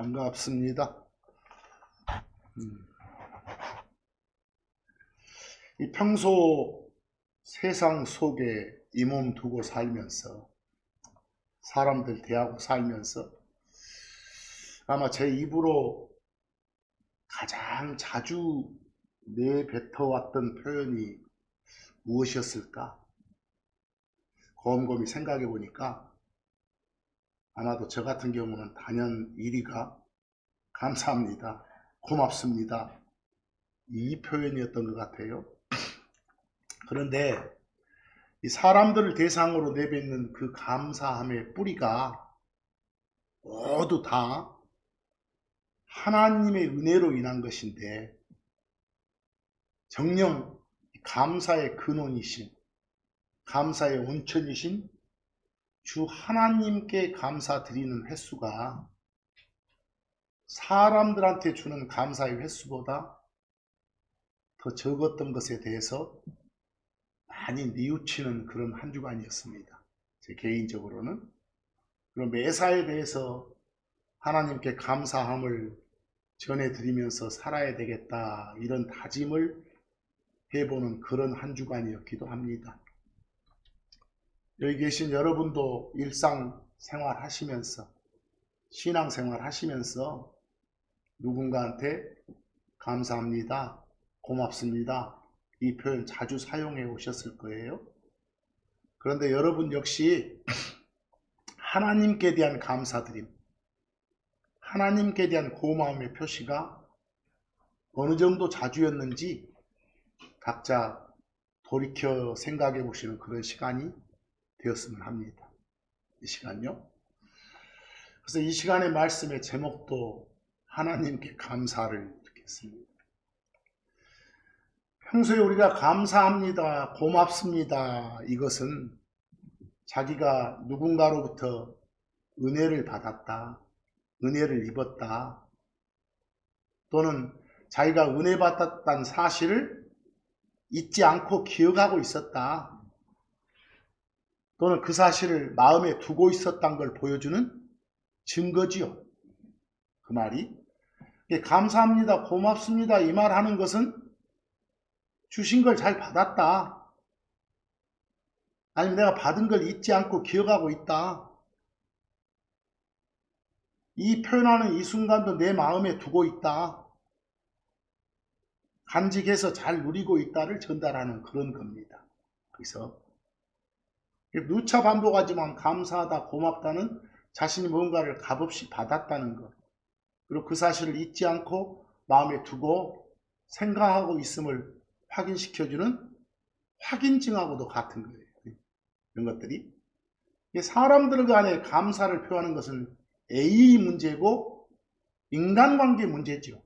반갑습니다. 이 평소 세상 속에 이 몸 두고 살면서 사람들 대하고 살면서 아마 제 입으로 가장 자주 내뱉어왔던 표현이 무엇이었을까? 곰곰이 생각해 보니까 아마도 저 같은 경우는 단연 1위가 감사합니다, 고맙습니다, 이 표현이었던 것 같아요. 그런데 이 사람들을 대상으로 내뱉는 그 감사함의 뿌리가 모두 다 하나님의 은혜로 인한 것인데, 정녕 감사의 근원이신, 감사의 온천이신 주 하나님께 감사드리는 횟수가 사람들한테 주는 감사의 횟수보다 더 적었던 것에 대해서 많이 뉘우치는 그런 한 주간이었습니다. 제 개인적으로는. 그런 매사에 대해서 하나님께 감사함을 전해드리면서 살아야 되겠다, 이런 다짐을 해보는 그런 한 주간이었기도 합니다. 여기 계신 여러분도 일상생활 하시면서, 신앙생활 하시면서 누군가한테 감사합니다, 고맙습니다, 이 표현 자주 사용해 오셨을 거예요. 그런데 여러분 역시 하나님께 대한 감사드림, 하나님께 대한 고마움의 표시가 어느 정도 자주였는지 각자 돌이켜 생각해 보시는 그런 시간이 되었으면 합니다. 이 시간요. 그래서 이 시간의 말씀의 제목도 하나님께 감사를 이렇게 했습니다. 평소에 우리가 감사합니다, 고맙습니다, 이것은 자기가 누군가로부터 은혜를 받았다, 은혜를 입었다, 또는 자기가 은혜 받았다는 사실을 잊지 않고 기억하고 있었다, 또는 그 사실을 마음에 두고 있었다는 걸 보여주는 증거지요. 그 말이 감사합니다, 고맙습니다, 이 말 하는 것은 주신 걸 잘 받았다, 아니면 내가 받은 걸 잊지 않고 기억하고 있다, 이 표현하는 이 순간도 내 마음에 두고 있다, 간직해서 잘 누리고 있다를 전달하는 그런 겁니다. 그래서 누차 반복하지만 감사하다, 고맙다는 자신이 뭔가를 값없이 받았다는 것, 그리고 그 사실을 잊지 않고 마음에 두고 생각하고 있음을 확인시켜주는 확인증하고도 같은 거예요. 이런 것들이 사람들 간에 감사를 표하는 것은 A의 문제고 인간관계 문제죠.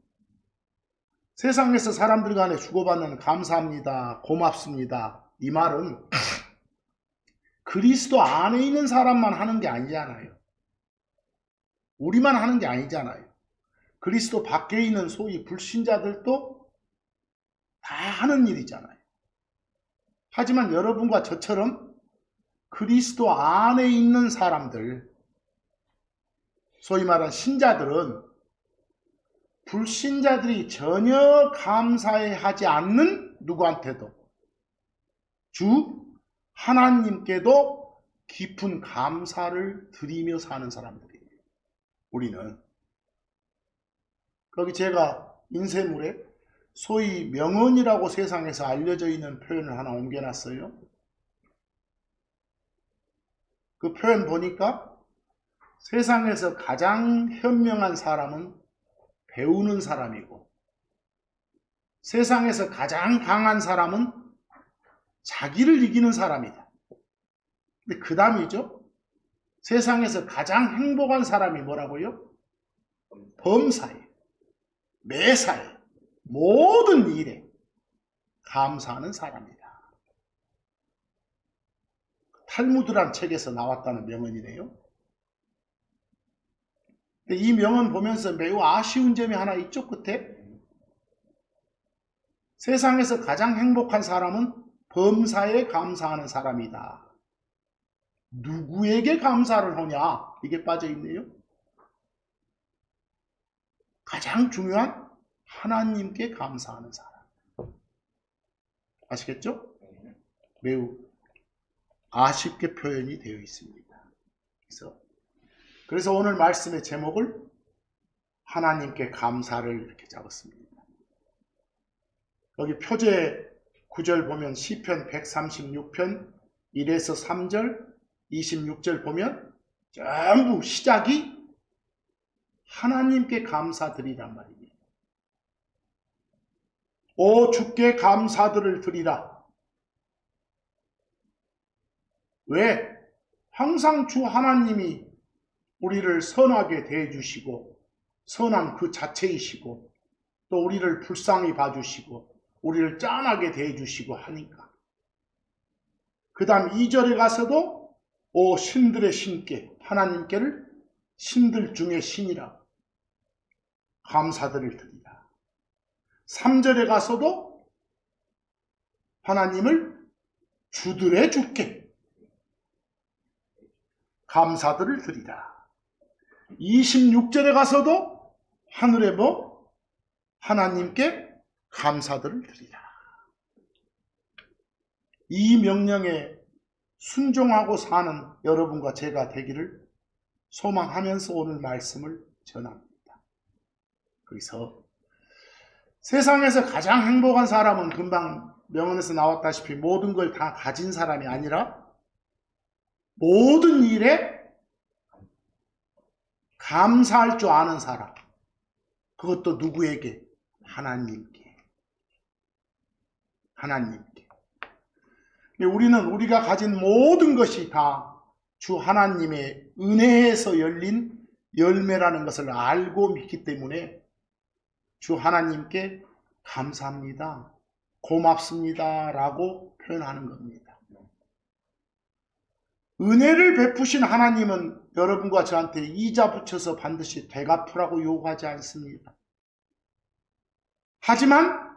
세상에서 사람들 간에 주고받는 감사합니다, 고맙습니다, 이 말은 그리스도 안에 있는 사람만 하는 게 아니잖아요. 우리만 하는 게 아니잖아요. 그리스도 밖에 있는 소위 불신자들도 다 하는 일이잖아요. 하지만 여러분과 저처럼 그리스도 안에 있는 사람들, 소위 말하는 신자들은 불신자들이 전혀 감사해하지 않는 누구한테도, 주 하나님께도 깊은 감사를 드리며 사는 사람들이에요. 우리는 거기 제가 인쇄물에 소위 명언이라고 세상에서 알려져 있는 표현을 하나 옮겨놨어요. 그 표현 보니까 세상에서 가장 현명한 사람은 배우는 사람이고, 세상에서 가장 강한 사람은 자기를 이기는 사람이다. 근데 그 다음이죠. 세상에서 가장 행복한 사람이 뭐라고요? 범사에, 매사에, 모든 일에 감사하는 사람이다. 탈무드란 책에서 나왔다는 명언이네요. 근데 이 명언 보면서 매우 아쉬운 점이 하나 있죠. 끝에 세상에서 가장 행복한 사람은 범사에 감사하는 사람이다. 누구에게 감사를 하냐, 이게 빠져있네요. 가장 중요한 하나님께 감사하는 사람. 아시겠죠? 매우 아쉽게 표현이 되어 있습니다. 그래서 오늘 말씀의 제목을 하나님께 감사를 이렇게 잡았습니다. 여기 표제 9절 보면 시편 136편 1에서 3절 26절 보면 전부 시작이 하나님께 감사드리란 말입니다. 오 주께 감사들을 드리라. 왜? 항상 주 하나님이 우리를 선하게 대해주시고 선한 그 자체이시고 또 우리를 불쌍히 봐주시고 우리를 짠하게 대해주시고 하니까. 그 다음 2절에 가서도 오 신들의 신께 하나님께를 신들 중에 신이라 감사들을 드리라. 3절에 가서도 하나님을 주들의 주께 감사들을 드리라. 26절에 가서도 하늘의 뭐 하나님께 감사들을 드리라. 이 명령에 순종하고 사는 여러분과 제가 되기를 소망하면서 오늘 말씀을 전합니다. 그래서 세상에서 가장 행복한 사람은 금방 명언에서 나왔다시피 모든 걸 다 가진 사람이 아니라 모든 일에 감사할 줄 아는 사람. 그것도 누구에게? 하나님께. 하나님께. 우리는 우리가 가진 모든 것이 다 주 하나님의 은혜에서 열린 열매라는 것을 알고 믿기 때문에 주 하나님께 감사합니다. 고맙습니다. 라고 표현하는 겁니다. 은혜를 베푸신 하나님은 여러분과 저한테 이자 붙여서 반드시 되갚으라고 요구하지 않습니다. 하지만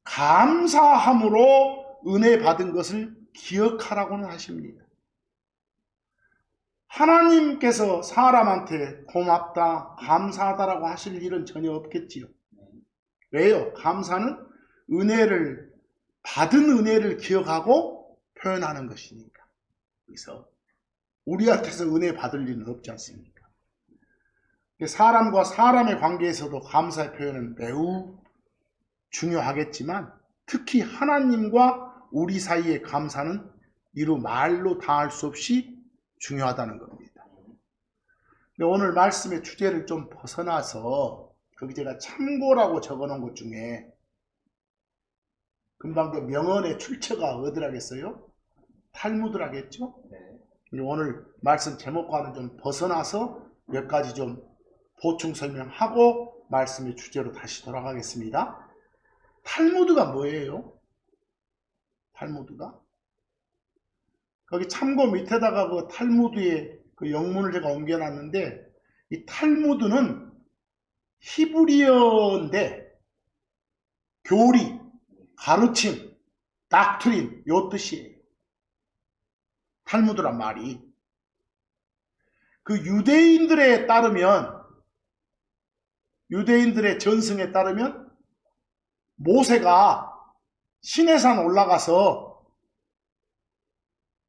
감사함으로 은혜 받은 것을 기억하라고는 하십니다. 하나님께서 사람한테 고맙다, 감사하다라고 하실 일은 전혀 없겠지요. 왜요? 감사는 받은 은혜를 기억하고 표현하는 것이니까. 그래서 우리한테서 은혜 받을 일은 없지 않습니까? 사람과 사람의 관계에서도 감사의 표현은 매우 중요하겠지만 특히 하나님과 우리 사이의 감사는 이루 말로 다할 수 없이 중요하다는 겁니다. 오늘 말씀의 주제를 좀 벗어나서 거기 제가 참고라고 적어놓은 것 중에 금방 그 명언의 출처가 어디라겠어요? 탈무드라겠죠? 오늘 말씀 제목과는 좀 벗어나서 몇 가지 좀 보충 설명하고 말씀의 주제로 다시 돌아가겠습니다. 탈무드가 뭐예요? 탈무드가? 거기 참고 밑에다가 그 탈무드의 그 영문을 제가 옮겨놨는데 이 탈무드는 히브리어인데 교리, 가르침, 닥트린 요 뜻이에요. 탈무드란 말이. 그 유대인들의 전승에 따르면 모세가 시내산 올라가서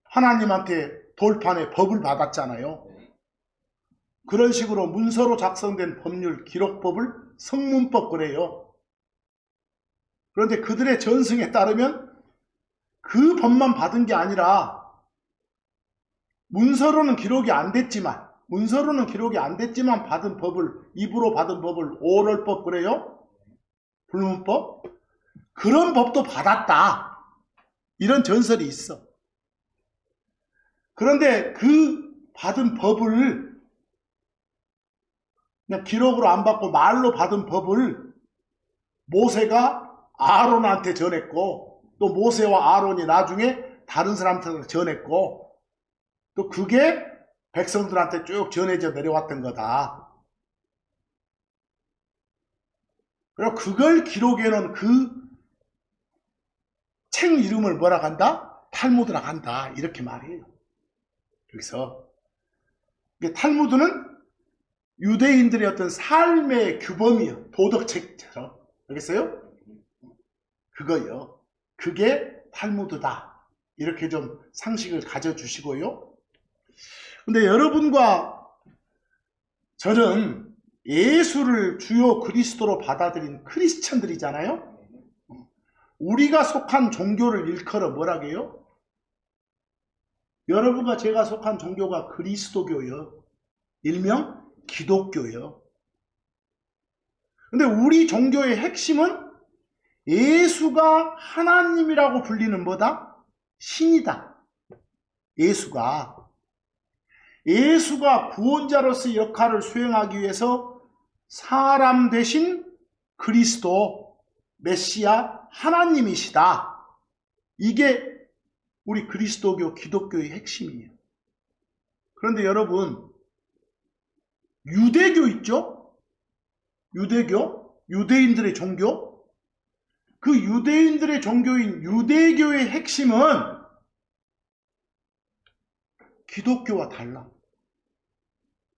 하나님한테 돌판에 법을 받았잖아요. 그런 식으로 문서로 작성된 법률, 기록법을 성문법 그래요. 그런데 그들의 전승에 따르면 그 법만 받은 게 아니라 문서로는 기록이 안 됐지만 받은 법을, 입으로 받은 법을 오럴법 그래요. 불문법. 그런 법도 받았다. 이런 전설이 있어. 그런데 그 받은 법을 그냥 기록으로 안 받고 말로 받은 법을 모세가 아론한테 전했고 또 모세와 아론이 나중에 다른 사람한테 전했고 또 그게 백성들한테 쭉 전해져 내려왔던 거다. 그리고 그걸 기록해 놓은 그 책 이름을 뭐라 한다? 탈무드라 한다. 이렇게 말해요. 그래서 탈무드는 유대인들의 어떤 삶의 규범이요. 도덕책처럼. 알겠어요? 그거요. 그게 탈무드다. 이렇게 좀 상식을 가져주시고요. 근데 여러분과 저는 예수를 주요 그리스도로 받아들인 크리스천들이잖아요. 우리가 속한 종교를 일컬어 뭐라고요? 여러분과 제가 속한 종교가 그리스도교요. 일명 기독교요. 근데 우리 종교의 핵심은 예수가 하나님이라고 불리는 뭐다? 신이다. 예수가 구원자로서의 역할을 수행하기 위해서 사람 대신 그리스도, 메시아, 하나님이시다. 이게 우리 그리스도교, 기독교의 핵심이에요. 그런데 여러분, 유대교 있죠? 유대교? 유대인들의 종교? 그 유대인들의 종교인 유대교의 핵심은 기독교와 달라.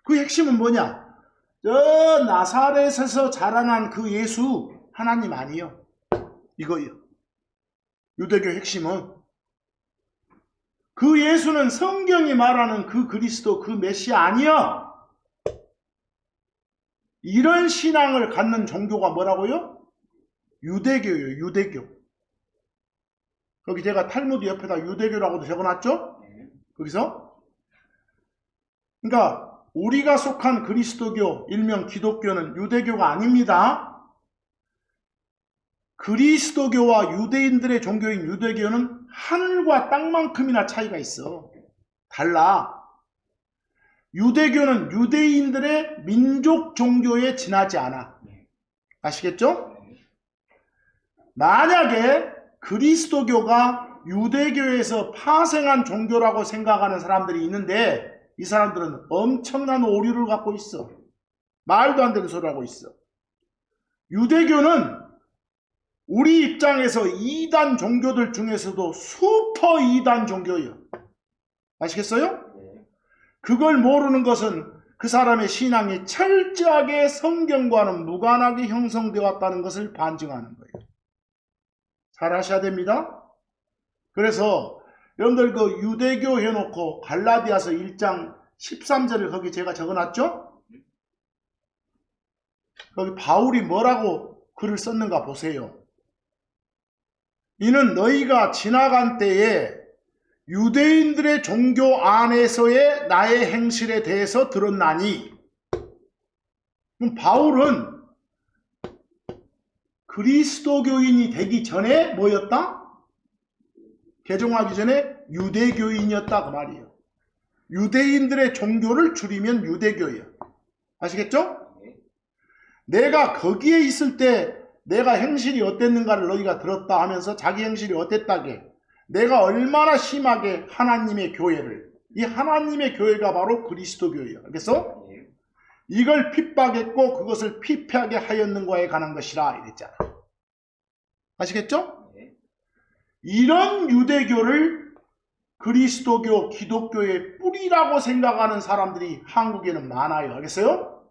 그 핵심은 뭐냐? 저 나사렛에서 자라난 그 예수 하나님 아니에요. 이거예요. 유대교 핵심은 그 예수는 성경이 말하는 그 그리스도, 그 메시아 아니야. 이런 신앙을 갖는 종교가 뭐라고요? 유대교예요. 유대교. 거기 제가 탈무드 옆에다 유대교라고도 적어놨죠? 거기서 그러니까 우리가 속한 그리스도교, 일명 기독교는 유대교가 아닙니다. 그리스도교와 유대인들의 종교인 유대교는 하늘과 땅만큼이나 차이가 있어. 달라. 유대교는 유대인들의 민족 종교에 지나지 않아. 아시겠죠? 만약에 그리스도교가 유대교에서 파생한 종교라고 생각하는 사람들이 있는데 이 사람들은 엄청난 오류를 갖고 있어. 말도 안 되는 소리를 하고 있어. 유대교는 우리 입장에서 이단 종교들 중에서도 슈퍼 이단 종교예요. 아시겠어요? 그걸 모르는 것은 그 사람의 신앙이 철저하게 성경과는 무관하게 형성되어 왔다는 것을 반증하는 거예요. 잘 아셔야 됩니다. 그래서 여러분들 그 유대교 해놓고 갈라디아서 1장 13절을 거기 제가 적어놨죠? 거기 바울이 뭐라고 글을 썼는가 보세요. 이는 너희가 지나간 때에 유대인들의 종교 안에서의 나의 행실에 대해서 들었나니, 그럼 바울은 그리스도교인이 되기 전에 뭐였다? 개종하기 전에 유대교인이었다 그 말이에요. 유대인들의 종교를 줄이면 유대교예요. 아시겠죠? 내가 거기에 있을 때 내가 행실이 어땠는가를 너희가 들었다 하면서 자기 행실이 어땠다게, 내가 얼마나 심하게 하나님의 교회를, 이 하나님의 교회가 바로 그리스도교예요. 그래서 이걸 핍박했고 그것을 피폐하게 하였는가에 관한 것이라 이랬잖아. 아시겠죠? 이런 유대교를 그리스도교, 기독교의 뿌리라고 생각하는 사람들이 한국에는 많아요. 알겠어요?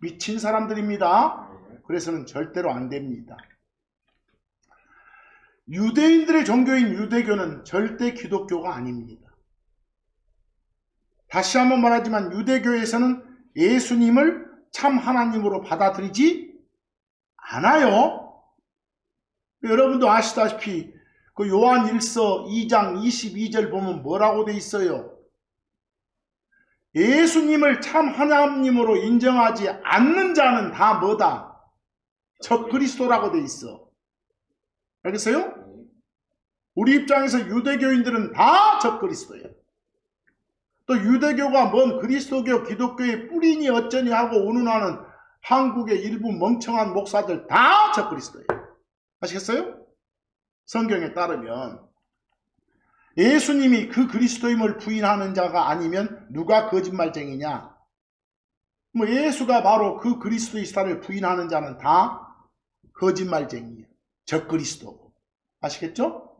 미친 사람들입니다. 그래서는 절대로 안 됩니다. 유대인들의 종교인 유대교는 절대 기독교가 아닙니다. 다시 한번 말하지만 유대교에서는 예수님을 참 하나님으로 받아들이지 않아요. 여러분도 아시다시피 그 요한 1서 2장 22절 보면 뭐라고 돼 있어요? 예수님을 참 하나님으로 인정하지 않는 자는 다 뭐다? 적 그리스도라고 돼 있어. 알겠어요? 우리 입장에서 유대교인들은 다 적 그리스도예요. 또 유대교가 뭔 그리스도교, 기독교의 뿌리니 어쩌니 하고 운운하는 한국의 일부 멍청한 목사들 다 적 그리스도예요. 아시겠어요? 성경에 따르면 예수님이 그 그리스도임을 부인하는 자가 아니면 누가 거짓말쟁이냐? 뭐 예수가 바로 그 그리스도이시다를 부인하는 자는 다 거짓말쟁이에요. 적그리스도. 아시겠죠?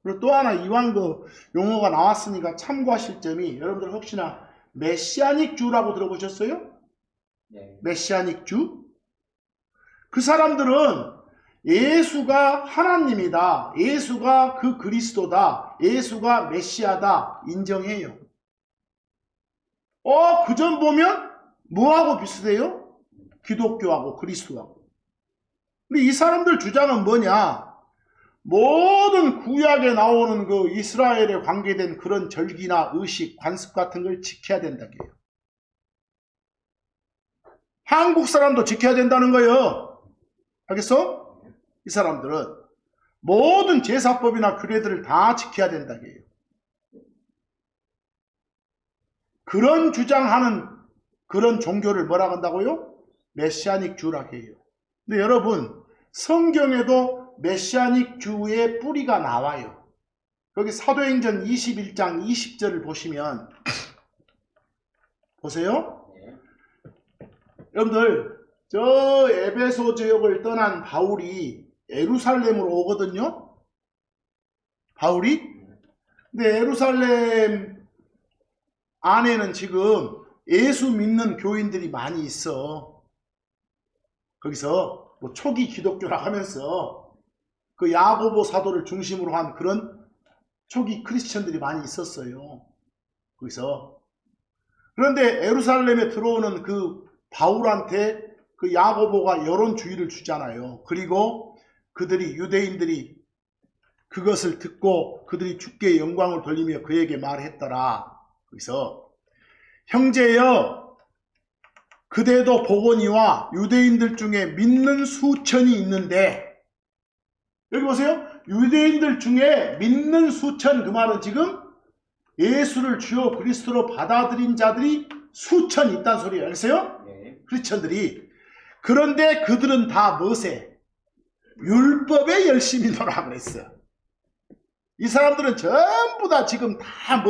그리고 또 하나 이왕 그 용어가 나왔으니까 참고하실 점이, 여러분들 혹시나 메시아닉 주라고 들어보셨어요? 네. 메시아닉 주. 그 사람들은 예수가 하나님이다. 예수가 그 그리스도다. 예수가 메시아다. 인정해요. 그점 보면 뭐하고 비슷해요? 기독교하고 그리스도하고. 근데 이 사람들 주장은 뭐냐? 모든 구약에 나오는 그 이스라엘에 관계된 그런 절기나 의식, 관습 같은 걸 지켜야 된다고요. 한국 사람도 지켜야 된다는 거예요. 알겠어? 이 사람들은 모든 제사법이나 규례들을 다 지켜야 된다고요. 그런 주장하는 그런 종교를 뭐라고 한다고요? 메시아닉 주라고 해요. 근데 여러분, 성경에도 메시아닉 주의 뿌리가 나와요. 여기 사도행전 21장 20절을 보시면 보세요. 여러분들, 저 에베소 지역을 떠난 바울이 예루살렘으로 오거든요. 바울이. 근데 예루살렘 안에는 지금 예수 믿는 교인들이 많이 있어. 거기서 뭐 초기 기독교라 하면서 그 야고보 사도를 중심으로 한 그런 초기 크리스천들이 많이 있었어요. 거기서. 그런데 예루살렘에 들어오는 그 바울한테 그 야고보가 여론주의를 주잖아요. 그리고 그들이 유대인들이 그것을 듣고 그들이 주께 영광을 돌리며 그에게 말했더라. 그래서 형제여 그대도 보거니와 유대인들 중에 믿는 수천이 있는데, 여기 보세요. 유대인들 중에 믿는 수천, 그 말은 지금 예수를 주요 그리스도로 받아들인 자들이 수천 있다는 소리예요. 알겠어요? 네. 크리스천들이. 그런데 그들은 다 무엇에? 율법에 열심히 놀아 그랬어. 이 사람들은 전부 다 지금 다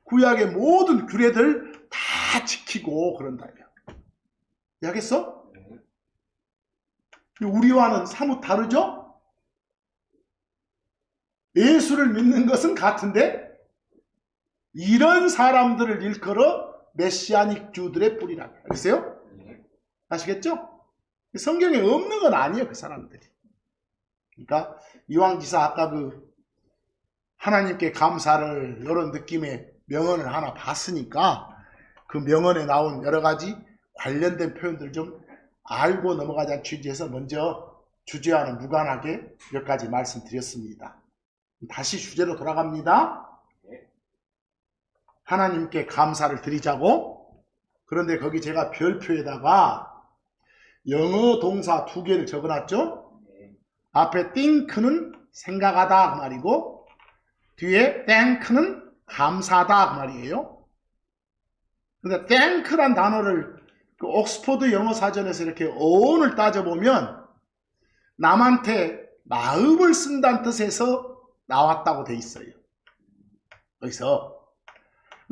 구약의 모든 규례들 다 지키고 그런다며. 알겠어? 우리와는 사뭇 다르죠? 예수를 믿는 것은 같은데 이런 사람들을 일컬어 메시아닉 주들의 뿌리라고. 알겠어요? 아시겠죠? 성경에 없는 건 아니에요, 그 사람들이. 그러니까 이왕지사 아까 그 하나님께 감사를 이런 느낌의 명언을 하나 봤으니까 그 명언에 나온 여러 가지 관련된 표현들 좀 알고 넘어가자는 취지에서 먼저 주제와는 무관하게 몇 가지 말씀드렸습니다. 다시 주제로 돌아갑니다. 하나님께 감사를 드리자고. 그런데 거기 제가 별표에다가 영어 동사 2개를 적어놨죠. 앞에 think는 생각하다 그 말이고 뒤에 thank는 감사하다 그 말이에요. 근데 thank란 단어를 그 옥스퍼드 영어 사전에서 이렇게 어원을 따져보면 남한테 마음을 쓴다는 뜻에서 나왔다고 돼 있어요. 여기서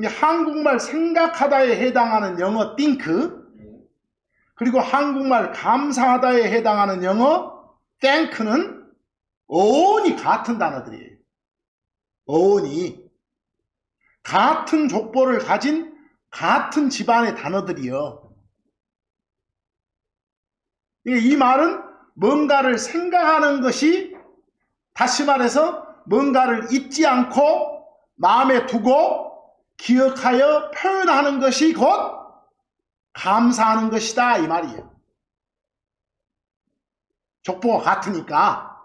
한국말 생각하다에 해당하는 영어 think, 그리고 한국말 감사하다에 해당하는 영어 thank는 어원이 같은 단어들이에요. 어원이 같은 족보를 가진 같은 집안의 단어들이요. 이 말은 뭔가를 생각하는 것이, 다시 말해서 뭔가를 잊지 않고 마음에 두고 기억하여 표현하는 것이 곧 감사하는 것이다 이 말이에요. 족보가 같으니까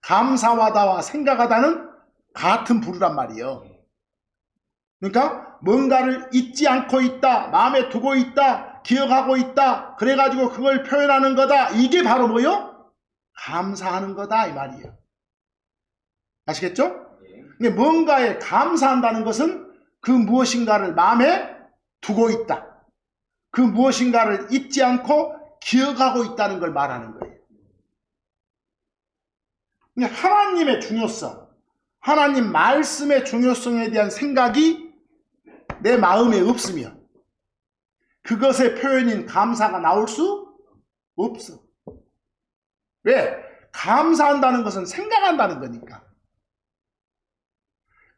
감사하다와 생각하다는 같은 부류란 말이에요. 그러니까 뭔가를 잊지 않고 있다, 마음에 두고 있다, 기억하고 있다, 그래가지고 그걸 표현하는 거다. 이게 바로 뭐요? 감사하는 거다 이 말이에요. 아시겠죠? 근데 뭔가에 감사한다는 것은 그 무엇인가를 마음에 두고 있다, 그 무엇인가를 잊지 않고 기억하고 있다는 걸 말하는 거예요. 하나님의 중요성, 하나님 말씀의 중요성에 대한 생각이 내 마음에 없으면 그것의 표현인 감사가 나올 수 없어. 왜? 감사한다는 것은 생각한다는 거니까.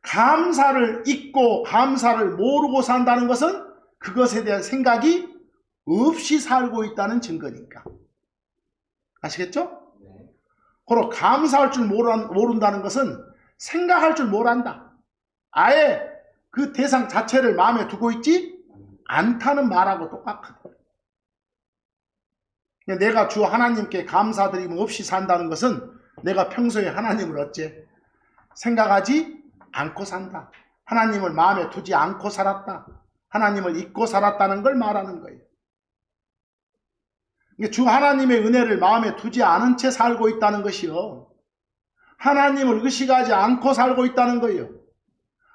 감사를 잊고 감사를 모르고 산다는 것은 그것에 대한 생각이 없이 살고 있다는 증거니까. 아시겠죠? 네. 그리고 감사할 줄 모른다는 것은 생각할 줄 모른다. 아예 그 대상 자체를 마음에 두고 있지 않다는 말하고 똑같거든. 내가 주 하나님께 감사드림 없이 산다는 것은 내가 평소에 하나님을 어째 생각하지 않고 산다. 하나님을 마음에 두지 않고 살았다. 하나님을 잊고 살았다는 걸 말하는 거예요. 주 하나님의 은혜를 마음에 두지 않은 채 살고 있다는 것이요. 하나님을 의식하지 않고 살고 있다는 거예요.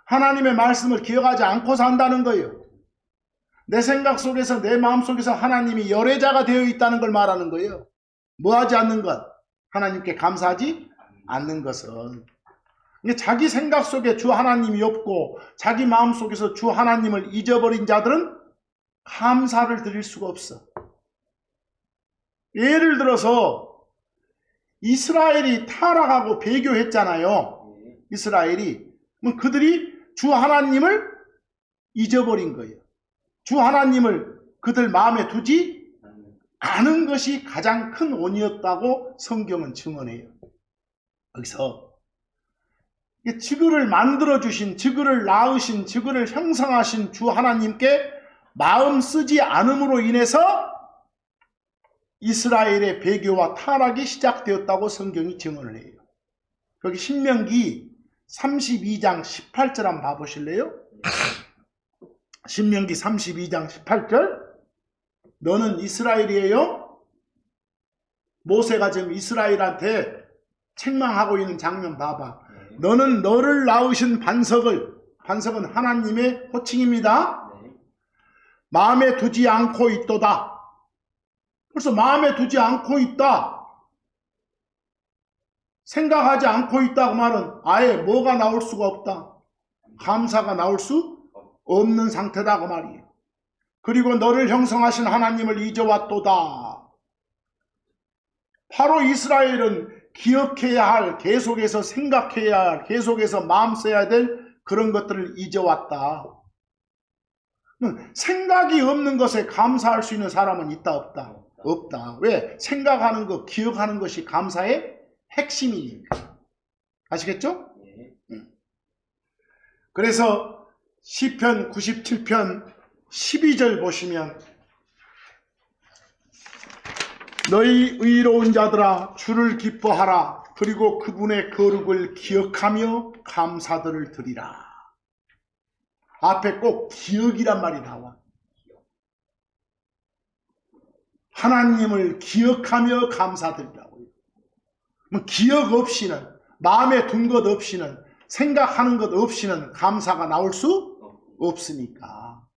하나님의 말씀을 기억하지 않고 산다는 거예요. 내 생각 속에서 내 마음 속에서 하나님이 열애자가 되어 있다는 걸 말하는 거예요. 뭐 하지 않는 것? 하나님께 감사하지 않는 것은. 자기 생각 속에 주 하나님이 없고 자기 마음 속에서 주 하나님을 잊어버린 자들은 감사를 드릴 수가 없어. 예를 들어서 이스라엘이 타락하고 배교했잖아요. 이스라엘이. 그들이 주 하나님을 잊어버린 거예요. 주 하나님을 그들 마음에 두지 않은 것이 가장 큰 원인이었다고 성경은 증언해요. 여기서 지그를 만들어주신, 지그를 낳으신, 지그를 형성하신 주 하나님께 마음 쓰지 않음으로 인해서 이스라엘의 배교와 타락이 시작되었다고 성경이 증언을 해요. 여기 신명기 32장 18절 한번 봐보실래요? 신명기 32장 18절. 너는 이스라엘이에요? 모세가 지금 이스라엘한테 책망하고 있는 장면 봐봐. 너는 너를 낳으신 반석은 하나님의 호칭입니다. 마음에 두지 않고 있도다. 벌써 마음에 두지 않고 있다. 생각하지 않고 있다고 말은 아예 뭐가 나올 수가 없다. 감사가 나올 수 없는 상태다 그 말이에요. 그리고 너를 형성하신 하나님을 잊어왔도다. 바로 이스라엘은 기억해야 할, 계속해서 생각해야 할, 계속해서 마음 써야 될 그런 것들을 잊어왔다. 생각이 없는 것에 감사할 수 있는 사람은 있다 없다? 없다. 왜? 생각하는 것, 기억하는 것이 감사의 핵심이니까. 아시겠죠? 그래서 시편 97편 12절 보시면 너희 의로운 자들아 주를 기뻐하라. 그리고 그분의 거룩을 기억하며 감사들을 드리라. 앞에 꼭 기억이란 말이 나와. 하나님을 기억하며 감사드리라고. 기억 없이는, 마음에 둔 것 없이는, 생각하는 것 없이는 감사가 나올 수 없으니까.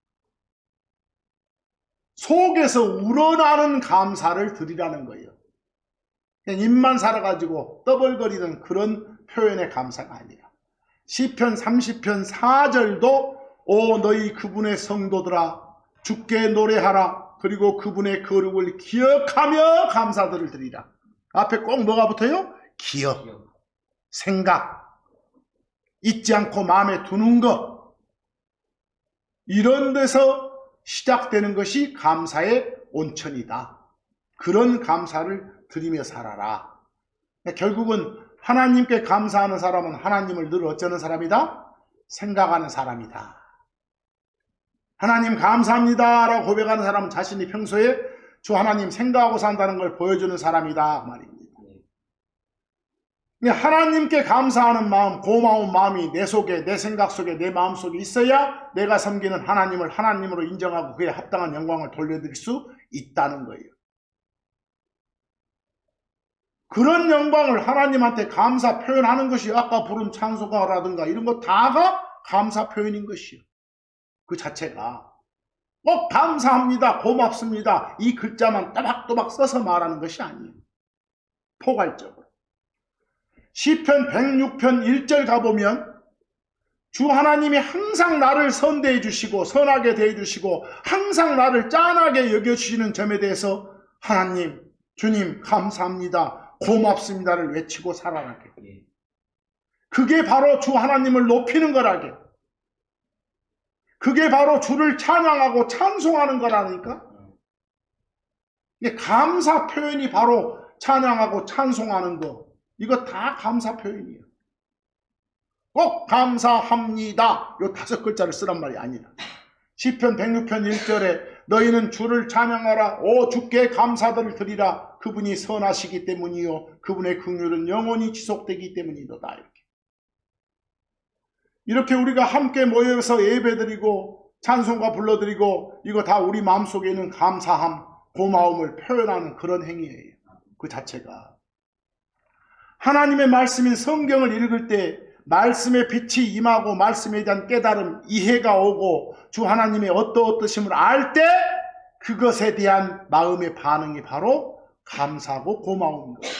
속에서 우러나는 감사를 드리라는 거예요. 그냥 입만 살아가지고 떠벌거리는 그런 표현의 감사가 아니라. 시편 30편 4절도 오 너희 그분의 성도들아 주께 노래하라. 그리고 그분의 거룩을 기억하며 감사들을 드리라. 앞에 꼭 뭐가 붙어요? 기억, 생각, 잊지 않고 마음에 두는 것. 이런 데서 시작되는 것이 감사의 온천이다. 그런 감사를 드리며 살아라. 결국은 하나님께 감사하는 사람은 하나님을 늘 어쩌는 사람이다? 생각하는 사람이다. 하나님 감사합니다 라고 고백하는 사람은 자신이 평소에 주 하나님 생각하고 산다는 걸 보여주는 사람이다 말입니다. 하나님께 감사하는 마음, 고마운 마음이 내 속에, 내 생각 속에, 내 마음 속에 있어야 내가 섬기는 하나님을 하나님으로 인정하고 그에 합당한 영광을 돌려드릴 수 있다는 거예요. 그런 영광을 하나님한테 감사 표현하는 것이 아까 부른 찬송가라든가 이런 거 다가 감사 표현인 것이요. 그 자체가 꼭 감사합니다, 고맙습니다 이 글자만 또박또박 써서 말하는 것이 아니에요. 포괄적으로. 시편 106편 1절 가보면 주 하나님이 항상 나를 선대해 주시고 선하게 대해 주시고 항상 나를 짠하게 여겨주시는 점에 대해서 하나님, 주님 감사합니다, 고맙습니다를 외치고 살아가게. 그게 바로 주 하나님을 높이는 거라게. 그게 바로 주를 찬양하고 찬송하는 거라니까. 감사 표현이 바로 찬양하고 찬송하는 거. 이거 다 감사 표현이에요. 꼭 감사합니다. 요 5글자를 쓰란 말이 아니라. 시편 106편 1절에 너희는 주를 찬양하라. 오 주께 감사들을 드리라. 그분이 선하시기 때문이요 그분의 긍휼은 영원히 지속되기 때문이도다. 이렇게 우리가 함께 모여서 예배드리고 찬송가 불러드리고 이거 다 우리 마음속에 있는 감사함, 고마움을 표현하는 그런 행위예요. 그 자체가. 하나님의 말씀인 성경을 읽을 때 말씀의 빛이 임하고 말씀에 대한 깨달음, 이해가 오고 주 하나님의 어떠어떠심을 알 때 그것에 대한 마음의 반응이 바로 감사하고 고마운 거예요.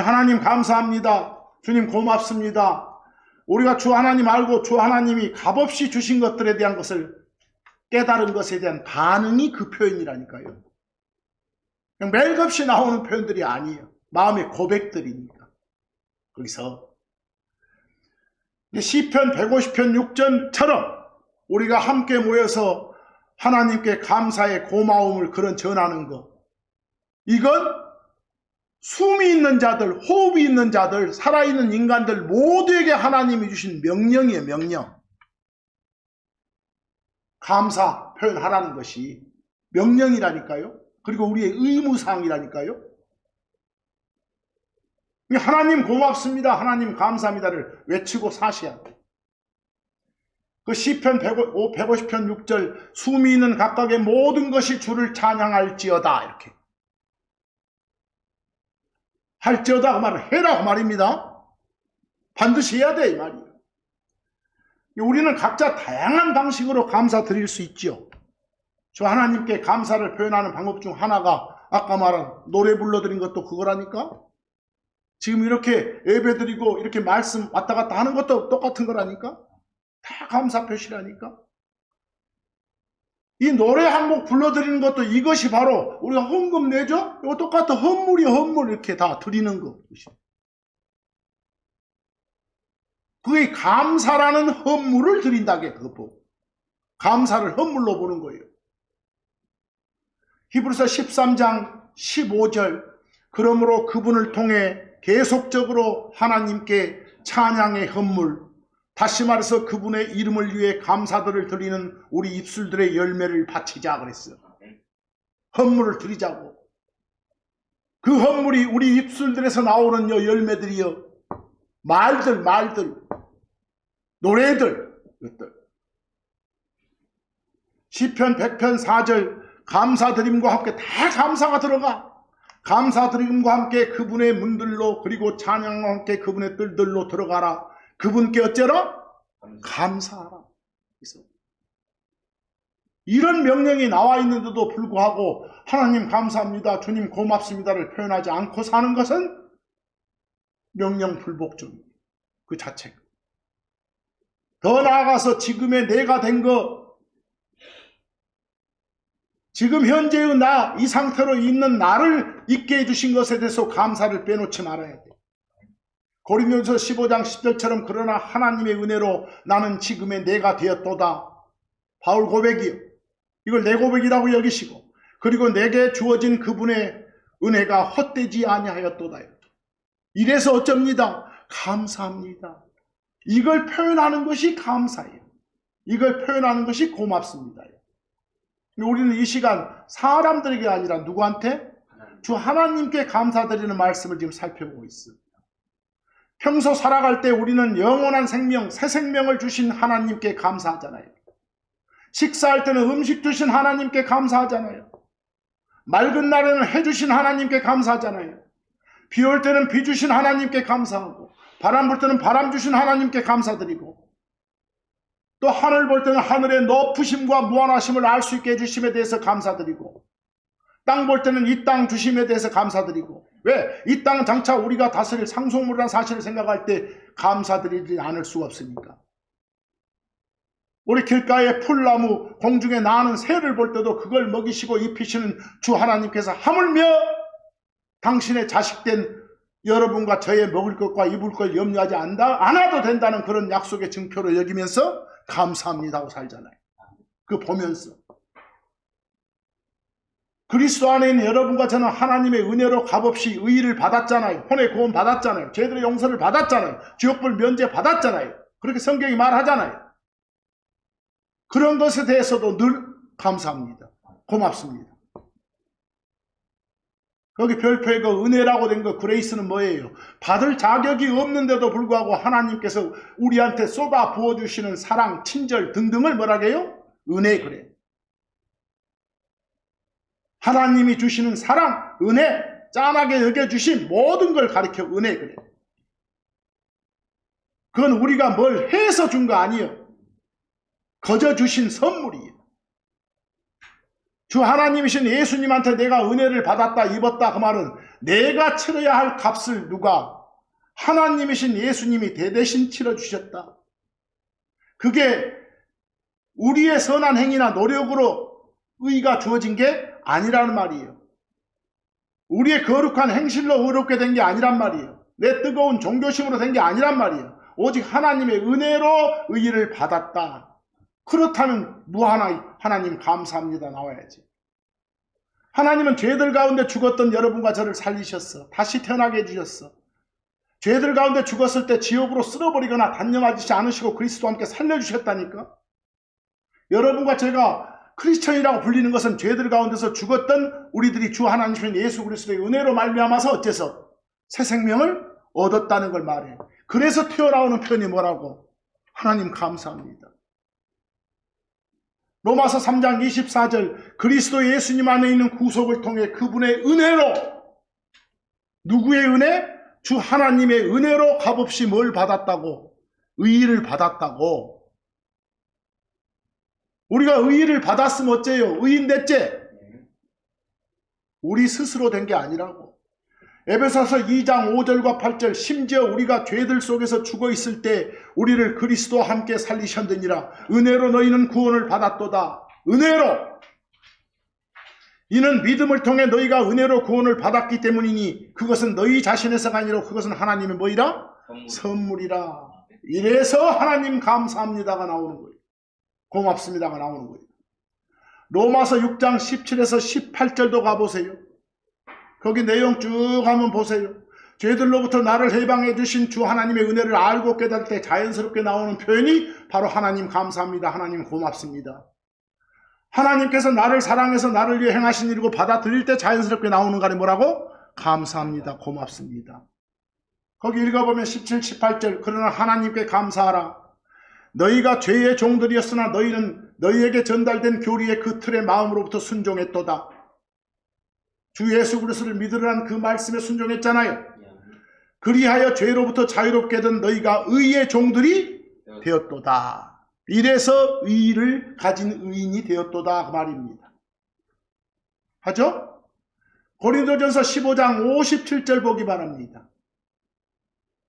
하나님 감사합니다. 주님 고맙습니다. 우리가 주 하나님 알고 주 하나님이 값없이 주신 것들에 대한 것을 깨달은 것에 대한 반응이 그 표현이라니까요. 그냥 멜없이 나오는 표현들이 아니에요. 마음의 고백들이니까. 거기서 시편 150편 6절처럼 우리가 함께 모여서 하나님께 감사의 고마움을 그런 전하는 것. 이건 숨이 있는 자들, 호흡이 있는 자들, 살아있는 인간들 모두에게 하나님이 주신 명령이에요. 명령. 감사 표현하라는 것이 명령이라니까요. 그리고 우리의 의무사항이라니까요. 하나님 고맙습니다. 하나님 감사합니다를 외치고 사셔야 돼요. 그 시편 150편 6절 숨이 있는 각각의 모든 것이 주를 찬양할지어다 이렇게. 할지어다 그 말은 해라 그 말입니다. 반드시 해야 돼 이 말이에요. 우리는 각자 다양한 방식으로 감사 드릴 수 있죠. 저 하나님께 감사를 표현하는 방법 중 하나가 아까 말한 노래 불러드린 것도 그거라니까. 지금 이렇게 예배드리고 이렇게 말씀 왔다 갔다 하는 것도 똑같은 거라니까. 다 감사 표시라니까. 이 노래 한 곡 불러드리는 것도 이것이 바로 우리가 헌금 내죠? 이거 똑같아. 헌물이 헌물 이렇게 다 드리는 거. 그게 감사라는 헌물을 드린다게 그거 보고. 감사를 헌물로 보는 거예요. 히브리서 13장 15절 그러므로 그분을 통해 계속적으로 하나님께 찬양의 헌물 다시 말해서 그분의 이름을 위해 감사들을 드리는 우리 입술들의 열매를 바치자 그랬어요. 헌물을 드리자고. 그 헌물이 우리 입술들에서 나오는 열매들이요. 말들, 노래들, 것들. 시편 100편 4절 감사드림과 함께 다 감사가 들어가. 감사드림과 함께 그분의 문들로 그리고 찬양과 함께 그분의 뜰들로 들어가라. 그분께 어째라? 감사하라. 그래서 이런 명령이 나와 있는데도 불구하고 하나님 감사합니다, 주님 고맙습니다를 표현하지 않고 사는 것은 명령 불복종입니다. 그 자체가. 더 나아가서 지금의 내가 된 것, 지금 현재의 나, 이 상태로 있는 나를 있게 해주신 것에 대해서 감사를 빼놓지 말아야 돼. 고린도전서 15장 10절처럼 그러나 하나님의 은혜로 나는 지금의 내가 되었도다. 바울 고백이요. 이걸 내 고백이라고 여기시고 그리고 내게 주어진 그분의 은혜가 헛되지 아니하였도다. 이래서 어쩝니다. 감사합니다. 이걸 표현하는 것이 감사예요. 이걸 표현하는 것이 고맙습니다. 우리는 이 시간 사람들에게 아니라 누구한테? 주 하나님께 감사드리는 말씀을 지금 살펴보고 있습니다. 평소 살아갈 때 우리는 영원한 생명, 새 생명을 주신 하나님께 감사하잖아요. 식사할 때는 음식 주신 하나님께 감사하잖아요. 맑은 날에는 해 주신 하나님께 감사하잖아요. 비 올 때는 비 주신 하나님께 감사하고 바람 불 때는 바람 주신 하나님께 감사드리고 또 하늘 볼 때는 하늘의 높으심과 무한하심을 알 수 있게 해주심에 대해서 감사드리고 땅 볼 때는 이 땅 주심에 대해서 감사드리고 왜? 이 땅은 장차 우리가 다스릴 상속물이라는 사실을 생각할 때 감사드리지 않을 수가 없으니까. 우리 길가에 풀나무, 공중에 나는 새를 볼 때도 그걸 먹이시고 입히시는 주 하나님께서 하물며 당신의 자식된 여러분과 저의 먹을 것과 입을 걸 염려하지 않아도 된다는 그런 약속의 증표를 여기면서 감사합니다 하고 살잖아요. 그 보면서. 그리스도 안에 있는 여러분과 저는 하나님의 은혜로 값없이 의의를 받았잖아요. 혼의 구원 받았잖아요. 죄들의 용서를 받았잖아요. 지옥불 면제 받았잖아요. 그렇게 성경이 말하잖아요. 그런 것에 대해서도 늘 감사합니다. 고맙습니다. 거기 별표에 그 은혜라고 된 거 그레이스는 뭐예요? 받을 자격이 없는데도 불구하고 하나님께서 우리한테 쏟아 부어주시는 사랑, 친절 등등을 뭐라고 해요? 은혜 그래. 하나님이 주시는 사랑, 은혜, 짠하게 여겨주신 모든 걸 가리켜 은혜 그래. 그건 우리가 뭘 해서 준 거 아니에요. 거저 주신 선물이에요. 주 하나님이신 예수님한테 내가 은혜를 받았다, 입었다 그 말은 내가 치러야 할 값을 누가 하나님이신 예수님이 대대신 치러주셨다. 그게 우리의 선한 행위나 노력으로 의가 주어진 게 아니라는 말이에요. 우리의 거룩한 행실로 의롭게 된 게 아니란 말이에요. 내 뜨거운 종교심으로 된 게 아니란 말이에요. 오직 하나님의 은혜로 의를 받았다. 그렇다면 무한하게 하나님 감사합니다 나와야지. 하나님은 죄들 가운데 죽었던 여러분과 저를 살리셨어. 다시 태어나게 해주셨어. 죄들 가운데 죽었을 때 지옥으로 쓸어버리거나 단념하지 않으시고 그리스도와 함께 살려주셨다니까. 여러분과 제가 크리스천이라고 불리는 것은 죄들 가운데서 죽었던 우리들이 주 하나님이신 예수 그리스도의 은혜로 말미암아서 어째서 새 생명을 얻었다는 걸 말해요. 그래서 튀어나오는 표현이 뭐라고? 하나님 감사합니다. 로마서 3장 24절 그리스도 예수님 안에 있는 구속을 통해 그분의 은혜로, 누구의 은혜? 주 하나님의 은혜로 값없이 뭘 받았다고? 의의를 받았다고. 우리가 의의를 받았으면 어째요? 의인 됐지? 우리 스스로 된 게 아니라고. 에베소서 2장 5절과 8절 심지어 우리가 죄들 속에서 죽어 있을 때 우리를 그리스도와 함께 살리셨느니라. 은혜로 너희는 구원을 받았도다. 은혜로. 이는 믿음을 통해 너희가 은혜로 구원을 받았기 때문이니 그것은 너희 자신에서가 아니라 그것은 하나님의 뭐이라? 선물이라. 이래서 하나님 감사합니다가 나오는 거예요. 고맙습니다가 나오는 거예요. 로마서 6장 17에서 18절도 가보세요. 거기 내용 쭉 한번 보세요. 죄들로부터 나를 해방해 주신 주 하나님의 은혜를 알고 깨달을 때 자연스럽게 나오는 표현이 바로 하나님 감사합니다. 하나님 고맙습니다. 하나님께서 나를 사랑해서 나를 위해 행하신 일이고 받아들일 때 자연스럽게 나오는 말이 뭐라고? 감사합니다. 고맙습니다. 거기 읽어보면 17, 18절 그러나 하나님께 감사하라. 너희가 죄의 종들이었으나 너희는 너희에게 전달된 교리의 그 틀의 마음으로부터 순종했도다. 주 예수 그리스도를 믿으라는 그 말씀에 순종했잖아요. 그리하여 죄로부터 자유롭게 된 너희가 의의 종들이 되었도다. 이래서 의를 가진 의인이 되었도다 그 말입니다. 하죠? 고린도전서 15장 57절 보기 바랍니다.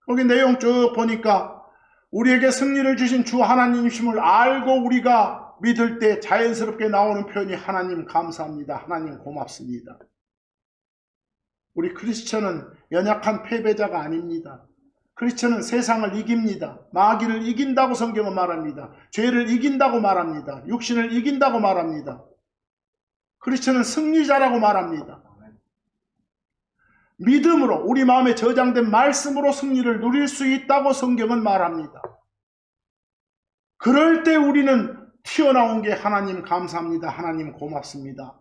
거기 내용 쭉 보니까 우리에게 승리를 주신 주 하나님이심을 알고 우리가 믿을 때 자연스럽게 나오는 표현이 하나님 감사합니다. 하나님 고맙습니다. 우리 크리스천은 연약한 패배자가 아닙니다. 크리스천은 세상을 이깁니다. 마귀를 이긴다고 성경은 말합니다. 죄를 이긴다고 말합니다. 육신을 이긴다고 말합니다. 크리스천은 승리자라고 말합니다. 믿음으로 우리 마음에 저장된 말씀으로 승리를 누릴 수 있다고 성경은 말합니다. 그럴 때 우리는 튀어나온 게 하나님 감사합니다. 하나님 고맙습니다.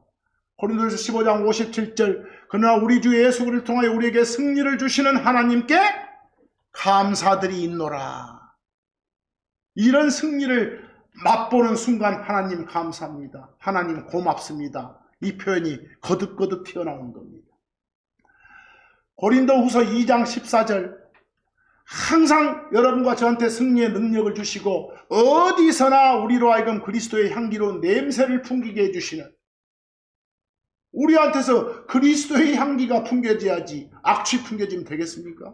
고린도전서 15장 57절 그러나 우리 주 예수 그리스도를 통하여 우리에게 승리를 주시는 하나님께 감사들이 있노라. 이런 승리를 맛보는 순간 하나님 감사합니다. 하나님 고맙습니다. 이 표현이 거듭거듭 튀어나온 겁니다. 고린도후서 2장 14절 항상 여러분과 저한테 승리의 능력을 주시고 어디서나 우리로 하여금 그리스도의 향기로운 냄새를 풍기게 해주시는, 우리한테서 그리스도의 향기가 풍겨져야지 악취 풍겨지면 되겠습니까?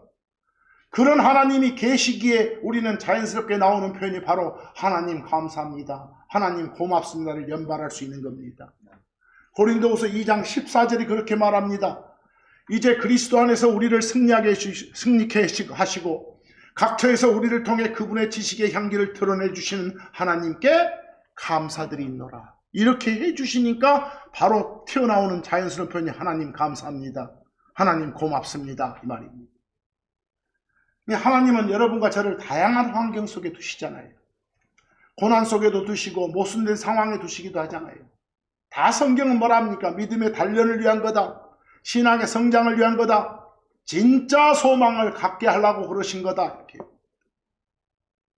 그런 하나님이 계시기에 우리는 자연스럽게 나오는 표현이 바로 하나님 감사합니다. 하나님 고맙습니다를 연발할 수 있는 겁니다. 고린도후서 2장 14절이 그렇게 말합니다. 이제 그리스도 안에서 우리를 승리케 하시고 각처에서 우리를 통해 그분의 지식의 향기를 드러내 주시는 하나님께 감사드리노라. 이렇게 해주시니까 바로 튀어나오는 자연스러운 표현이 하나님 감사합니다. 하나님 고맙습니다. 이 말입니다. 하나님은 여러분과 저를 다양한 환경 속에 두시잖아요. 고난 속에도 두시고 모순된 상황에 두시기도 하잖아요. 다 성경은 뭐랍니까? 믿음의 단련을 위한 거다. 신앙의 성장을 위한 거다. 진짜 소망을 갖게 하려고 그러신 거다. 이렇게.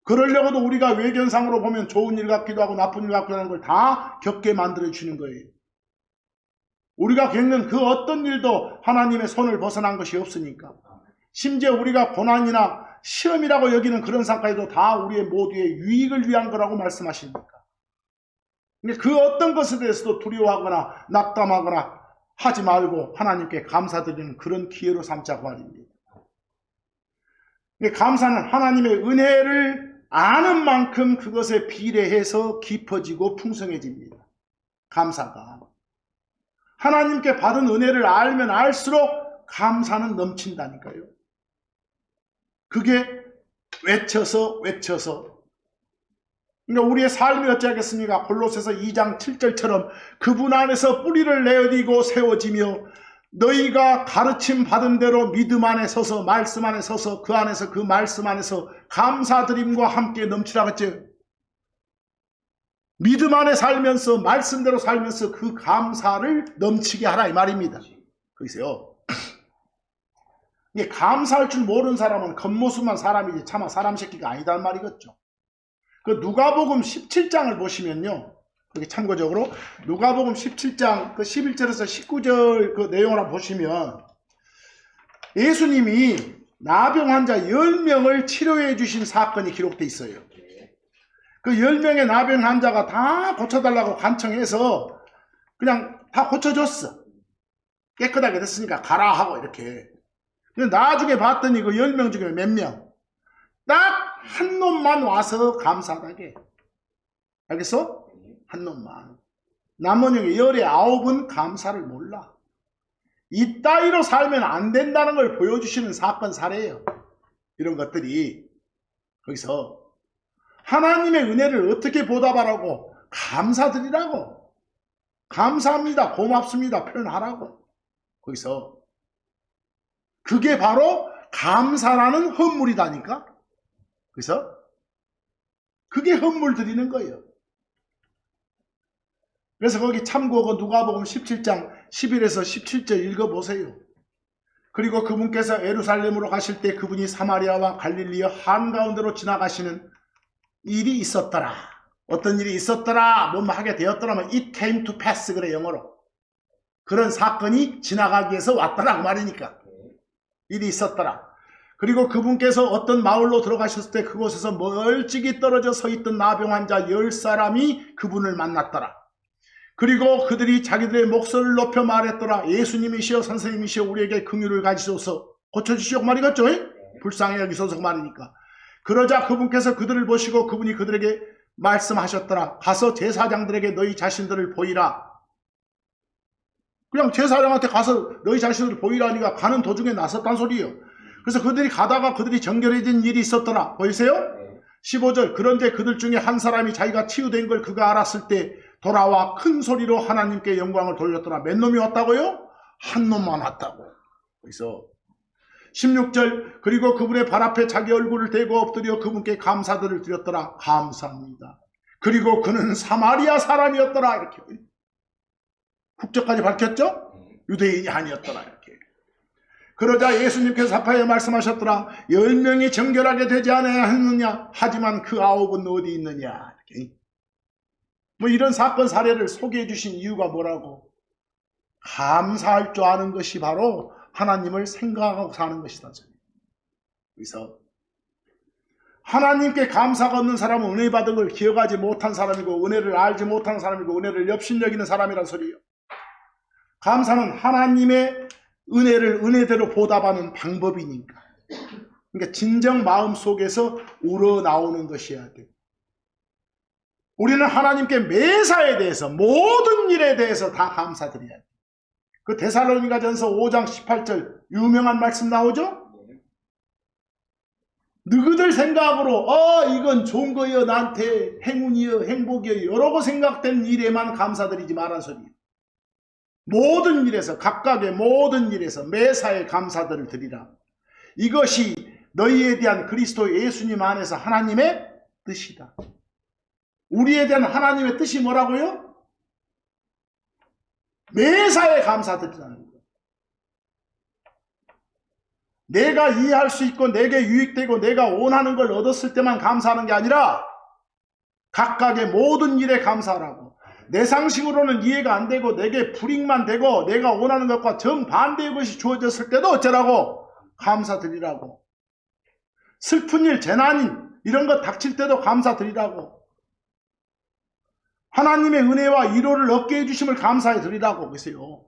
그러려고도 우리가 외견상으로 보면 좋은 일 같기도 하고 나쁜 일 같기도 하는 걸 다 겪게 만들어 주는 거예요. 우리가 겪는 그 어떤 일도 하나님의 손을 벗어난 것이 없으니까. 심지어 우리가 고난이나 시험이라고 여기는 그런 상까지도 다 우리의 모두의 유익을 위한 거라고 말씀하십니까? 그 어떤 것에 대해서도 두려워하거나 낙담하거나 하지 말고 하나님께 감사드리는 그런 기회로 삼자고 말입니다. 감사는 하나님의 은혜를 아는 만큼 그것에 비례해서 깊어지고 풍성해집니다. 감사가. 하나님께 받은 은혜를 알면 알수록 감사는 넘친다니까요. 그게 외쳐서 그러니까 우리의 삶이 어찌하겠습니까? 골로새서 2장 7절처럼 그분 안에서 뿌리를 내어디고 세워지며 너희가 가르침 받은 대로 믿음 안에 서서 말씀 안에 서서 그 안에서 그 말씀 안에서 감사드림과 함께 넘치라 했죠. 믿음 안에 살면서 말씀대로 살면서 그 감사를 넘치게 하라 이 말입니다. 그래서요. 감사할 줄 모르는 사람은 겉모습만 사람이지 차마 사람 새끼가 아니다는 말이겠죠. 그 누가복음 17장을 보시면요. 그게 참고적으로 누가복음 17장 그 11절에서 19절 그 내용을 한번 보시면 예수님이 나병 환자 10명을 치료해 주신 사건이 기록되어 있어요. 그 10명의 나병 환자가 다 고쳐달라고 간청해서 그냥 다 고쳐줬어. 깨끗하게 됐으니까 가라 하고 이렇게. 나중에 봤더니 그 10명 중에 몇 명? 딱 한 놈만 와서 감사하게. 알겠어? 한 놈만. 나머지 19은 감사를 몰라. 이 따위로 살면 안 된다는 걸 보여주시는 사건 사례예요. 이런 것들이. 거기서 하나님의 은혜를 어떻게 보답하라고? 감사드리라고. 감사합니다. 고맙습니다. 표현하라고. 거기서 그게 바로 감사라는 헌물이다니까. 그래서 그게 헌물 드리는 거예요. 그래서 거기 참고고 누가복음 17장 11에서 17절 읽어보세요. 그리고 그분께서 예루살렘으로 가실 때 그분이 사마리아와 갈릴리의 한가운데로 지나가시는 일이 있었더라. 어떤 일이 있었더라. 뭐 하게 되었더라면 it came to pass 그래 영어로. 그런 사건이 지나가기 위해서 왔더라 그 말이니까. 일이 있었더라. 그리고 그분께서 어떤 마을로 들어가셨을 때 그곳에서 멀찍이 떨어져 서 있던 나병 환자 10사람이 그분을 만났더라. 그리고 그들이 자기들의 목소리를 높여 말했더라. 예수님이시여 선생님이시여 우리에게 긍휼을 가지소서. 고쳐주시오 그 말이겠죠? 불쌍히 여기소서 그 말이니까. 그러자 그분께서 그들을 보시고 그분이 그들에게 말씀하셨더라. 가서 제사장들에게 너희 자신들을 보이라. 그냥 제사장한테 가서 너희 자신들을 보이라니까 가는 도중에 나섰단 소리예요. 그래서 그들이 가다가 그들이 정결해진 일이 있었더라. 보이세요? 15절 그런데 그들 중에 한 사람이 자기가 치유된 걸 그가 알았을 때 돌아와 큰 소리로 하나님께 영광을 돌렸더라. 몇 놈이 왔다고요? 한 놈만 왔다고. 그래서 16절 그리고 그분의 발 앞에 자기 얼굴을 대고 엎드려 그분께 감사들을 드렸더라. 감사합니다. 그리고 그는 사마리아 사람이었더라. 이렇게 국적까지 밝혔죠? 유대인이 아니었더라. 이렇게. 그러자 예수님께서 사파에 말씀하셨더라. 10명이 정결하게 되지 않았느냐? 하지만 그 9은 어디 있느냐? 이렇게. 뭐 이런 사건 사례를 소개해 주신 이유가 뭐라고? 감사할 줄 아는 것이 바로 하나님을 생각하고 사는 것이다. 그래서 하나님께 감사가 없는 사람은 은혜 받은 걸 기억하지 못한 사람이고 은혜를 알지 못하는 사람이고 은혜를 엽신여기는 사람이란 소리예요. 감사는 하나님의 은혜를 은혜대로 보답하는 방법이니까. 그러니까 진정 마음속에서 우러나오는 것이어야 돼. 우리는 하나님께 매사에 대해서 모든 일에 대해서 다 감사드려야 돼. 그 데살로니가전서 5장 18절 유명한 말씀 나오죠? 너희들 생각으로 이건 좋은 거여, 나한테 행운이여, 행복이여, 이러고 생각된 일에만 감사드리지 말란 소리예요. 모든 일에서, 각각의 모든 일에서 매사에 감사들을 드리라. 이것이 너희에 대한 그리스도 예수님 안에서 하나님의 뜻이다. 우리에 대한 하나님의 뜻이 뭐라고요? 매사에 감사드리라는 거예요. 내가 이해할 수 있고 내게 유익되고 내가 원하는 걸 얻었을 때만 감사하는 게 아니라 각각의 모든 일에 감사하라고. 내 상식으로는 이해가 안 되고 내게 불이익만 되고 내가 원하는 것과 정반대의 것이 주어졌을 때도 어쩌라고? 감사드리라고. 슬픈 일, 재난 이런 거 닥칠 때도 감사드리라고. 하나님의 은혜와 위로를 얻게 해주심을 감사해 드리라고 그러세요.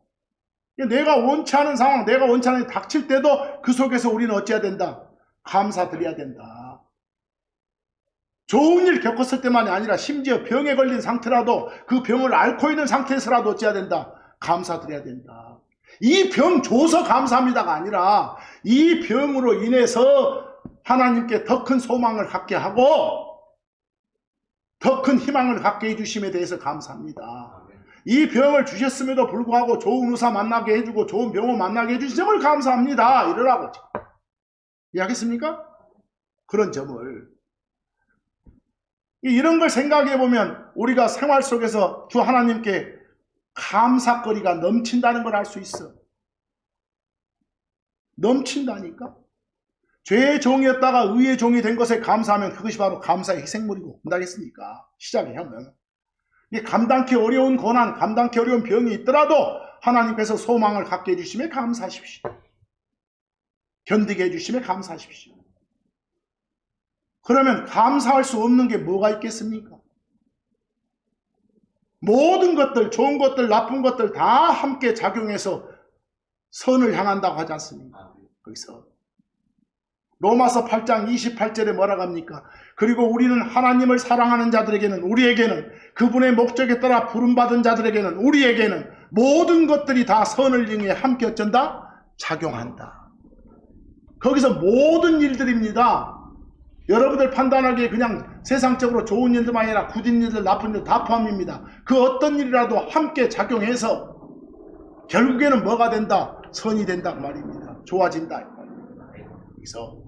내가 원치 않은 상황, 내가 원치 않은 일 닥칠 때도 그 속에서 우리는 어찌해야 된다? 감사드려야 된다. 좋은 일 겪었을 때만이 아니라 심지어 병에 걸린 상태라도 그 병을 앓고 있는 상태에서라도 어찌해야 된다? 감사드려야 된다. 이 병 줘서 감사합니다가 아니라 이 병으로 인해서 하나님께 더 큰 소망을 갖게 하고 더 큰 희망을 갖게 해주심에 대해서 감사합니다. 이 병을 주셨음에도 불구하고 좋은 의사 만나게 해주고 좋은 병원 만나게 해주심을 감사합니다. 이러라고. 이해하겠습니까? 그런 점을. 이런 걸 생각해 보면 우리가 생활 속에서 주 하나님께 감사거리가 넘친다는 걸 알 수 있어. 넘친다니까. 죄의 종이었다가 의의 종이 된 것에 감사하면 그것이 바로 감사의 희생물이고 된다겠습니까? 시작에 하면. 감당기 어려운 고난, 감당기 어려운 병이 있더라도 하나님께서 소망을 갖게 해주심에 감사하십시오. 견디게 해주심에 감사하십시오. 그러면 감사할 수 없는 게 뭐가 있겠습니까? 모든 것들, 좋은 것들, 나쁜 것들 다 함께 작용해서 선을 향한다고 하지 않습니까? 거기서 로마서 8장 28절에 뭐라고 합니까? 그리고 우리는 하나님을 사랑하는 자들에게는, 우리에게는, 그분의 목적에 따라 부름받은 자들에게는, 우리에게는 모든 것들이 다 선을 향해 함께 어쩐다? 작용한다. 거기서 모든 일들입니다. 여러분들 판단하기에 그냥 세상적으로 좋은 일들만 아니라 굳은 일들, 나쁜 일들 다 포함입니다. 그 어떤 일이라도 함께 작용해서 결국에는 뭐가 된다? 선이 된다 그 말입니다. 좋아진다. 그래서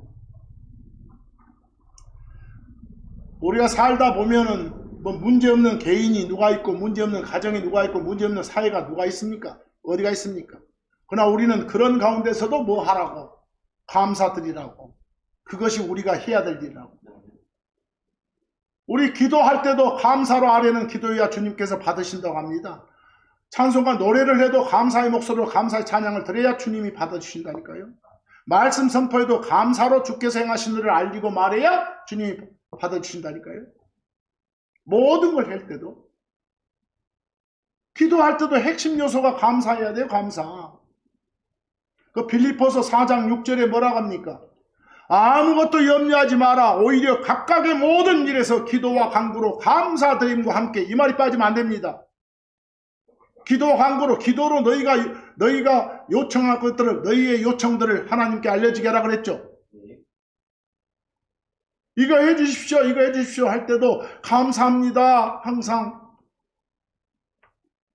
우리가 살다 보면은 뭐 문제없는 개인이 누가 있고 문제없는 가정이 누가 있고 문제없는 사회가 누가 있습니까? 어디가 있습니까? 그러나 우리는 그런 가운데서도 뭐 하라고? 감사드리라고. 그것이 우리가 해야 될 일이라고. 우리 기도할 때도 감사로 아뢰는 기도해야 주님께서 받으신다고 합니다. 찬송과 노래를 해도 감사의 목소리로 감사의 찬양을 드려야 주님이 받아주신다니까요. 말씀 선포에도 감사로 주께서 행하신 일을 알리고 말해야 주님이 받아주신다니까요. 모든 걸 할 때도. 기도할 때도 핵심 요소가 감사해야 돼요. 감사. 그 빌립보서 4장 6절에 뭐라고 합니까? 아무것도 염려하지 마라. 오히려 각각의 모든 일에서 기도와 간구로 감사드림과 함께. 이 말이 빠지면 안 됩니다. 기도와 간구로, 기도로 너희가 요청할 것들을, 너희의 요청들을 하나님께 알려지게 하라 그랬죠. 이거 해주십시오, 이거 해주십시오 할 때도 감사합니다. 항상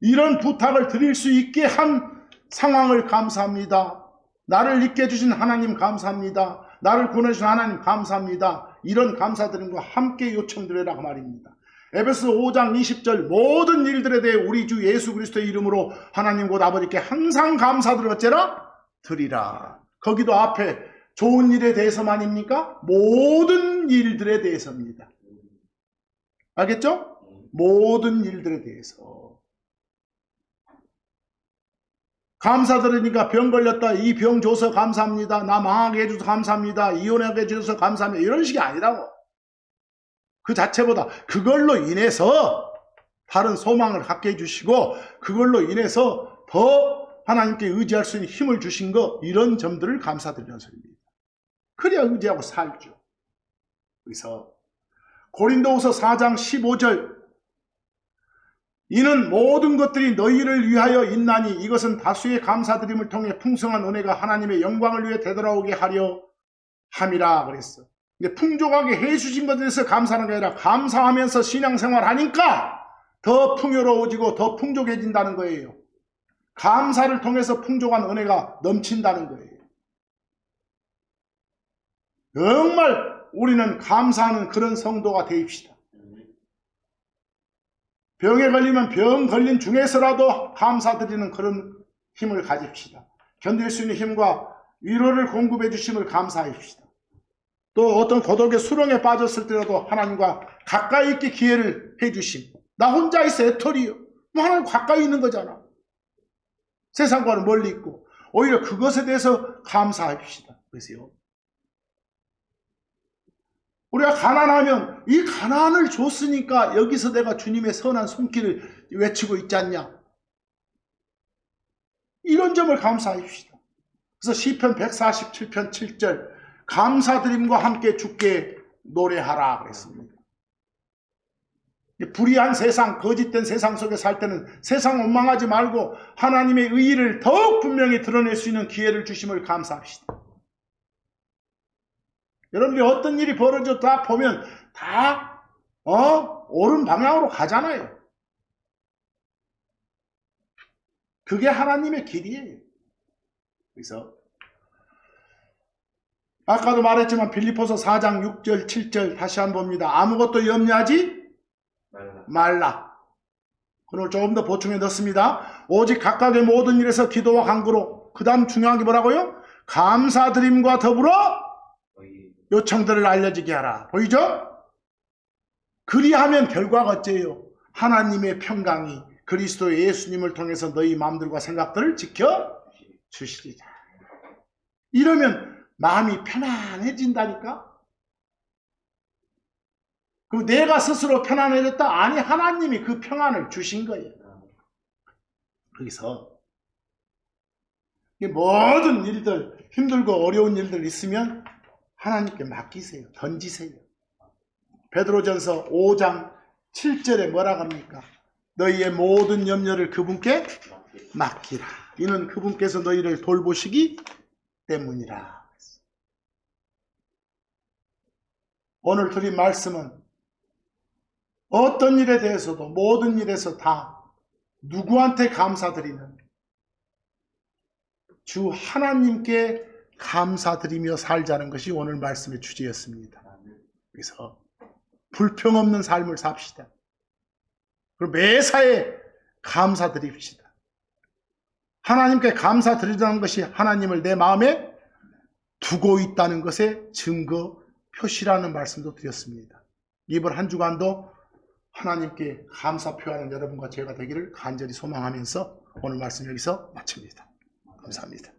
이런 부탁을 드릴 수 있게 한 상황을 감사합니다. 나를 있게 해주신 하나님 감사합니다. 나를 구원해주신 하나님 감사합니다. 이런 감사드림과 함께 요청드리라고 말입니다. 에베소 5장 20절 모든 일들에 대해 우리 주 예수 그리스도의 이름으로 하나님 곧 아버지께 항상 감사들을 어째라? 드리라. 거기도 앞에 좋은 일에 대해서만입니까? 모든 일들에 대해서입니다. 알겠죠? 모든 일들에 대해서. 감사드리니까 병 걸렸다. 이 병 줘서 감사합니다. 나 망하게 해줘서 감사합니다. 이혼하게 해줘서 감사합니다. 이런 식이 아니라고. 그 자체보다 그걸로 인해서 다른 소망을 갖게 해주시고 그걸로 인해서 더 하나님께 의지할 수 있는 힘을 주신 거 이런 점들을 감사드리는 소리입니다. 그래야 의지하고 살죠. 그래서 고린도후서 4장 15절 이는 모든 것들이 너희를 위하여 있나니 이것은 다수의 감사드림을 통해 풍성한 은혜가 하나님의 영광을 위해 되돌아오게 하려 함이라 그랬어. 이제 풍족하게 해주신 것에 대해서 감사하는 게 아니라 감사하면서 신앙생활 하니까 더 풍요로워지고 더 풍족해진다는 거예요. 감사를 통해서 풍족한 은혜가 넘친다는 거예요. 정말 우리는 감사하는 그런 성도가 되입시다. 병에 걸리면 병 걸린 중에서라도 감사드리는 그런 힘을 가집시다. 견딜 수 있는 힘과 위로를 공급해 주심을 감사합시다. 또 어떤 고독의 수렁에 빠졌을 때라도 하나님과 가까이 있게 기회를 해 주심. 나 혼자 있어 애터리요. 뭐 하나님 가까이 있는 거잖아. 세상과는 멀리 있고. 오히려 그것에 대해서 감사합시다. 그래서요. 우리가 가난하면 이 가난을 줬으니까 여기서 내가 주님의 선한 손길을 외치고 있지 않냐. 이런 점을 감사합시다. 그래서 시편 147편 7절 감사드림과 함께 주께 노래하라 그랬습니다. 불의한 세상, 거짓된 세상 속에 살 때는 세상 원망하지 말고 하나님의 의의를 더욱 분명히 드러낼 수 있는 기회를 주심을 감사합시다. 여러분들이 어떤 일이 벌어졌다 보면 다 옳은 방향으로 가잖아요. 그게 하나님의 길이에요. 그래서 아까도 말했지만 빌립보서 4장 6절 7절 다시 한번 봅니다. 아무것도 염려하지 말라. 그걸 조금 더 보충해 넣습니다. 오직 각각의 모든 일에서 기도와 간구로 그 다음 중요한 게 뭐라고요? 감사드림과 더불어 요청들을 알려지게 하라. 보이죠? 그리하면 결과가 어째요? 하나님의 평강이 그리스도 예수님을 통해서 너희 마음들과 생각들을 지켜 주시리라. 이러면 마음이 편안해진다니까? 그럼 내가 스스로 편안해졌다? 아니, 하나님이 그 평안을 주신 거예요. 그래서 모든 일들, 힘들고 어려운 일들 있으면 하나님께 맡기세요. 던지세요. 베드로전서 5장 7절에 뭐라고 합니까? 너희의 모든 염려를 그분께 맡기라. 이는 그분께서 너희를 돌보시기 때문이라. 오늘 드린 말씀은 어떤 일에 대해서도 모든 일에서 다 누구한테 감사드리는 주 하나님께 감사드리며 살자는 것이 오늘 말씀의 주제였습니다. 그래서 불평 없는 삶을 삽시다. 그리고 매사에 감사드립시다. 하나님께 감사드리자는 것이 하나님을 내 마음에 두고 있다는 것의 증거 표시라는 말씀도 드렸습니다. 이번 한 주간도 하나님께 감사 표하는 여러분과 제가 되기를 간절히 소망하면서 오늘 말씀 여기서 마칩니다. 감사합니다.